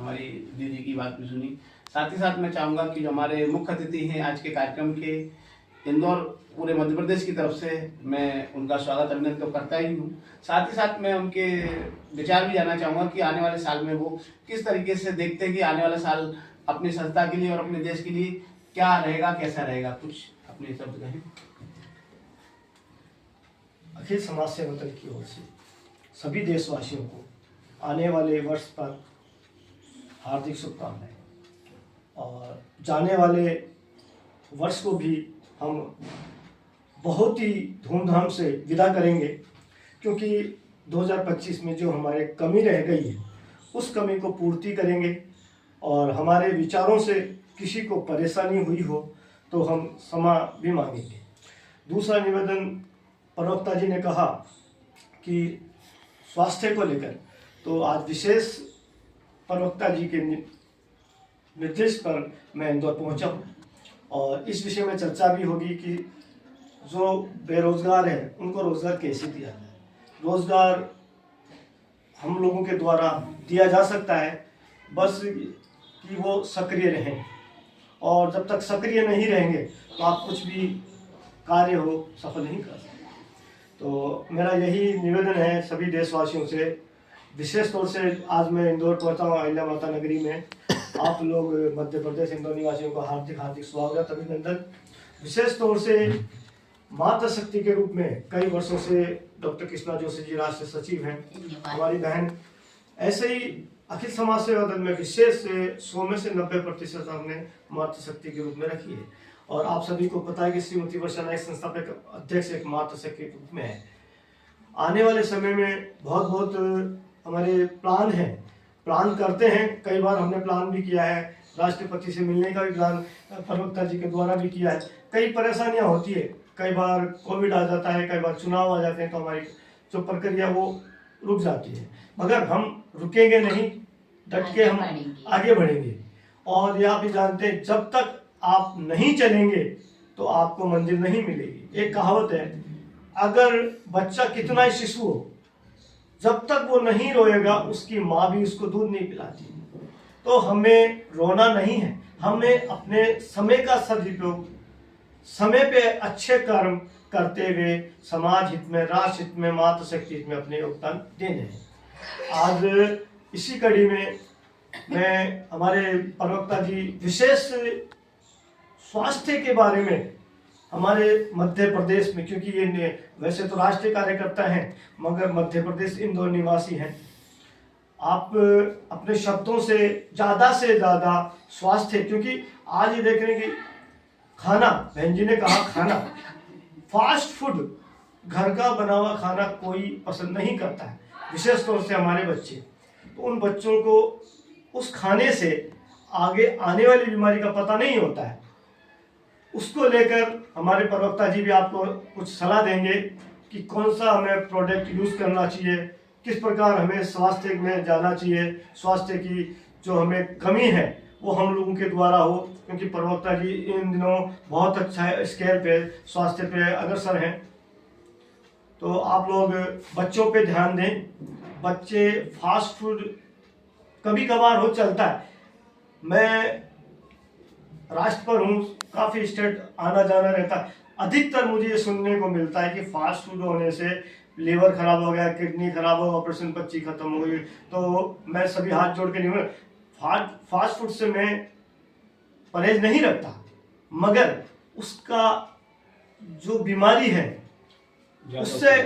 हमारी दीदी की बात भी सुनी। साथ ही साथ मैं चाहूँगा कि जो हमारे मुख्य अतिथि हैं आज के कार्यक्रम के, इंदौर पूरे मध्य प्रदेश की तरफ से मैं उनका स्वागत अभिनंदन तो करता ही हूँ। साथ ही साथ मैं उनके विचार भी जानना चाहूँगा कि आने वाले साल में वो किस तरीके से देखते हैं कि आने वाला साल अपनी संस्था के लिए और अपने देश के लिए क्या रहेगा, कैसा रहेगा, कुछ अपने शब्द कहें। अखिल समाज सेवा दल की ओर से सभी देशवासियों को आने वाले वर्ष पर हार्दिक शुभकामनाएं, और जाने वाले वर्ष को भी हम बहुत ही धूमधाम से विदा करेंगे, क्योंकि 2025 में जो हमारे कमी रह गई है उस कमी को पूर्ति करेंगे, और हमारे विचारों से किसी को परेशानी हुई हो तो हम क्षमा भी मांगेंगे। दूसरा निवेदन, प्रवक्ता जी ने कहा कि स्वास्थ्य को लेकर, तो आज विशेष प्रवक्ता जी के निर्देश पर मैं इंदौर पहुंचा हूं, और इस विषय में चर्चा भी होगी कि जो बेरोजगार हैं उनको रोजगार कैसे दिया जाए। रोजगार हम लोगों के द्वारा दिया जा सकता है, बस कि वो सक्रिय रहें, और जब तक सक्रिय नहीं रहेंगे तो आप कुछ भी कार्य हो सफल नहीं कर सकते। तो मेरा यही निवेदन है सभी देशवासियों से। विशेष तौर से आज मैं इंदौर पहुंचा हूँ, अहिल्या माता नगरी में। आप लोग मध्य प्रदेश इंदौर निवासियों का हार्दिक हार्दिक स्वागत अभिनंदन। विशेष तौर से मातृ शक्ति के रूप में कई वर्षों से डॉक्टर कृष्णा जोशी जी राष्ट्रीय सचिव हैं, हमारी बहन। ऐसे ही अखिल समाज सेवा दल में विशेष 100 में से 90% हमने मातृ शक्ति के रूप में रखी है, और आप सभी को पता है कि श्रीमती वर्षा नायक संस्थापक अध्यक्ष एक मातृ शक्ति के रूप में है। आने वाले समय में बहुत बहुत हमारे प्लान करते हैं। कई बार हमने प्लान भी किया है, राष्ट्रपति से मिलने का भी प्लान प्रवक्ता जी के द्वारा भी किया है। कई परेशानियां होती है, कई बार कोविड आ जाता है, कई बार चुनाव आ जाते हैं, तो हमारी जो प्रक्रिया वो रुक जाती है, मगर हम रुकेंगे नहीं, डट के हम आगे बढ़ेंगे। और यह भी जानते हैं, जब तक आप नहीं चलेंगे तो आपको मंजिल नहीं मिलेगी। एक कहावत है, अगर बच्चा कितना ही शिशु हो, जब तक वो नहीं रोएगा उसकी माँ भी उसको दूध नहीं पिलाती। तो हमें रोना नहीं है, हमें अपने समय का सदुपयोग, समय पे अच्छे कर्म करते हुए समाज हित में, राष्ट्र हित में, मातृ शक्ति हित में अपने योगदान देने हैं। आज इसी कड़ी में मैं हमारे प्रवक्ता जी विशेष स्वास्थ्य के बारे में हमारे मध्य प्रदेश में, क्योंकि ये वैसे तो राष्ट्रीय कार्यकर्ता हैं मगर मध्य प्रदेश इंदौर निवासी हैं, आप अपने शब्दों से ज़्यादा स्वास्थ्य, क्योंकि आज ये देख रहे हैं कि खाना, बहन जी ने कहा खाना, फास्ट फूड, घर का बना हुआ खाना कोई पसंद नहीं करता है, विशेष तौर से हमारे बच्चे। तो उन बच्चों को उस खाने से आगे आने वाली बीमारी का पता नहीं होता है। उसको लेकर हमारे प्रवक्ता जी भी आपको कुछ सलाह देंगे कि कौन सा हमें प्रोडक्ट यूज़ करना चाहिए, किस प्रकार हमें स्वास्थ्य में जाना चाहिए। स्वास्थ्य की जो हमें कमी है वो हम लोगों के द्वारा हो, क्योंकि प्रवक्ता जी इन दिनों बहुत अच्छा स्केल पे स्वास्थ्य पे अग्रसर हैं। तो आप लोग बच्चों पे ध्यान दें। बच्चे फास्ट फूड कभी कभार हो चलता है, मैं राष्ट्र पर हूँ, काफ़ी स्टेट आना जाना रहता है, अधिकतर मुझे ये सुनने को मिलता है कि फास्ट फूड होने से लीवर खराब हो गया, किडनी खराब हो, ऑपरेशन बच्ची खत्म हो गई। तो मैं सभी हाथ जोड़ के नहीं, फास्ट फूड से मैं परहेज नहीं रखता, मगर उसका जो बीमारी है उससे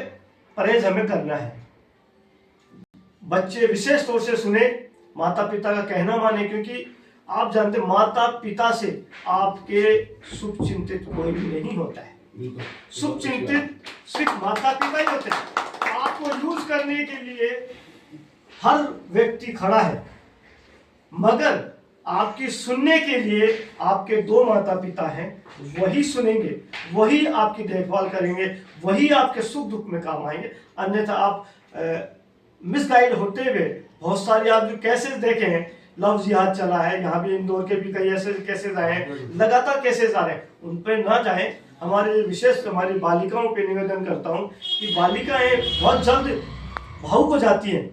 परहेज हमें करना है। बच्चे विशेष तौर से सुने, माता पिता का कहना माने, क्योंकि आप जानते माता पिता से आपके शुभ चिंतित कोई भी नहीं होता है। शुभ चिंतित सिर्फ माता पिता ही होते हैं। आपको यूज करने के लिए हर व्यक्ति खड़ा है, मगर आपकी सुनने के लिए आपके 2 माता पिता हैं, वही सुनेंगे, वही आपकी देखभाल करेंगे, वही आपके सुख दुख में काम आएंगे। अन्यथा आप मिसगाइड होते हुए बहुत सारी आप जो केसेस देखे हैं, लव जिहाद चला है, यहाँ भी इंदौर के भी कई ऐसे केसेस आए हैं, लगातार केसेस आ रहे हैं, उन पर ना जाएं। हमारे विशेष हमारी बालिकाओं पे निवेदन करता हूँ कि बालिकाएं बहुत जल्द भावुक हो जाती हैं,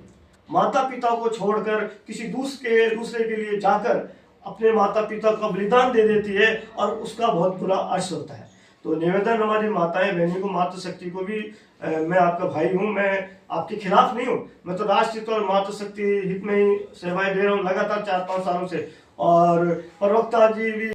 माता पिता को छोड़कर किसी दूसरे के लिए जाकर अपने माता पिता का बलिदान दे देती है और उसका बहुत बुरा अर्थ होता है। तो निवेदन हमारी माताएं बहनी को, मातृशक्ति को भी मैं आपका भाई हूँ, मैं आपके खिलाफ नहीं हूँ। मैं तो राष्ट्र हित और मातृशक्ति हित में ही सेवाएं दे रहा हूँ लगातार 4-5 सालों से। और प्रवक्ता जी भी